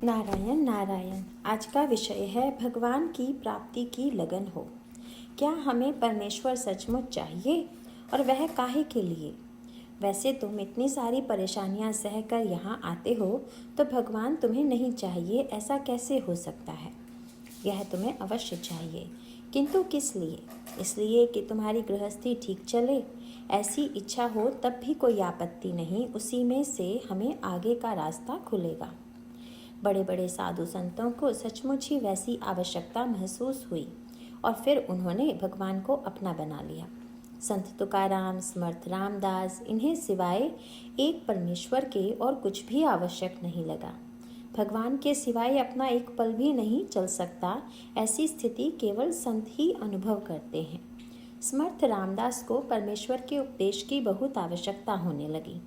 नारायण नारायण। आज का विषय है भगवान की प्राप्ति की लगन हो। क्या हमें परमेश्वर सचमुच चाहिए और वह काहे के लिए? वैसे तुम इतनी सारी परेशानियां सहकर यहाँ आते हो तो भगवान तुम्हें नहीं चाहिए, ऐसा कैसे हो सकता है? यह तुम्हें अवश्य चाहिए, किंतु किस लिए? इसलिए कि तुम्हारी गृहस्थी ठीक चले। ऐसी इच्छा हो तब भी कोई आपत्ति नहीं, उसी में से हमें आगे का रास्ता खुलेगा। बड़े बड़े साधु संतों को सचमुच ही वैसी आवश्यकता महसूस हुई और फिर उन्होंने भगवान को अपना बना लिया। संत तुकाराम, समर्थ रामदास, इन्हें सिवाय एक परमेश्वर के और कुछ भी आवश्यक नहीं लगा। भगवान के सिवाय अपना एक पल भी नहीं चल सकता, ऐसी स्थिति केवल संत ही अनुभव करते हैं। समर्थ रामदास को परमेश्वर के उपदेश की बहुत आवश्यकता होने लगी।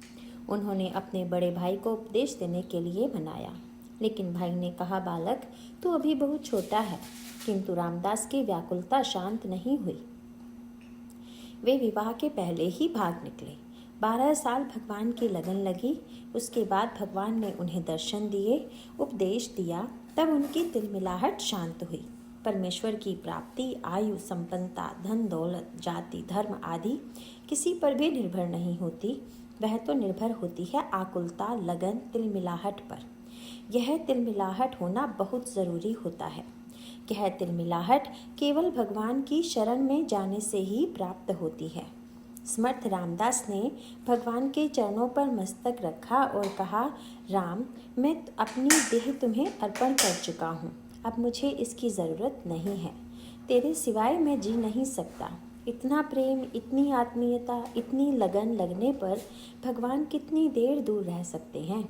उन्होंने अपने बड़े भाई को उपदेश देने के लिए मनाया, लेकिन भाई ने कहा, बालक तू अभी बहुत छोटा है। किंतु रामदास की व्याकुलता शांत नहीं हुई। वे विवाह के पहले ही भाग निकले। 12 साल भगवान की लगन लगी। उसके बाद भगवान ने उन्हें दर्शन दिए, उपदेश दिया, तब उनकी तिलमिलाहट शांत हुई। परमेश्वर की प्राप्ति आयु, संपन्नता, धन दौलत, जाति, धर्म आदि किसी पर भी निर्भर नहीं होती। वह तो निर्भर होती है आकुलता, लगन, तिलमिलाहट पर। यह तिलमिलाहट होना बहुत ज़रूरी होता है। यह तिलमिलाहट केवल भगवान की शरण में जाने से ही प्राप्त होती है। समर्थ रामदास ने भगवान के चरणों पर मस्तक रखा और कहा, राम, मैं अपनी देह तुम्हें अर्पण कर चुका हूँ। अब मुझे इसकी ज़रूरत नहीं है। तेरे सिवाय मैं जी नहीं सकता। इतना प्रेम, इतनी आत्मीयता, इतनी लगन लगने पर भगवान कितनी देर दूर रह सकते हैं?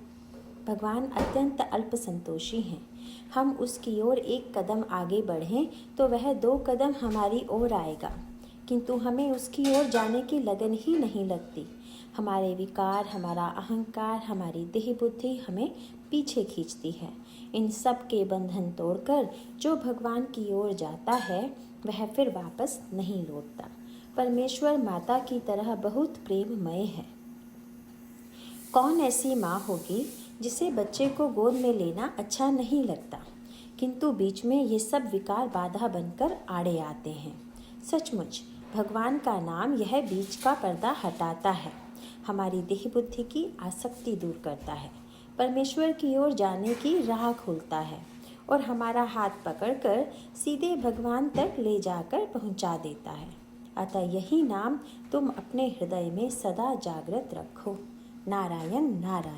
भगवान अत्यंत अल्प संतोषी हैं। हम उसकी ओर एक कदम आगे बढ़ें तो वह 2 कदम हमारी ओर आएगा, किंतु हमें उसकी ओर जाने की लगन ही नहीं लगती। हमारे विकार, हमारा अहंकार, हमारी देह बुद्धि हमें पीछे खींचती है। इन सब के बंधन तोड़कर जो भगवान की ओर जाता है वह फिर वापस नहीं लौटता। परमेश्वर माता की तरह बहुत प्रेममय है। कौन ऐसी माँ होगी जिसे बच्चे को गोद में लेना अच्छा नहीं लगता? किंतु बीच में ये सब विकार बाधा बनकर आड़े आते हैं। सचमुच भगवान का नाम यह बीच का पर्दा हटाता है, हमारी देह बुद्धि की आसक्ति दूर करता है, परमेश्वर की ओर जाने की राह खोलता है और हमारा हाथ पकड़कर सीधे भगवान तक ले जाकर पहुंचा देता है। अतः यही नाम तुम अपने हृदय में सदा जागृत रखो। नारायण नारायण।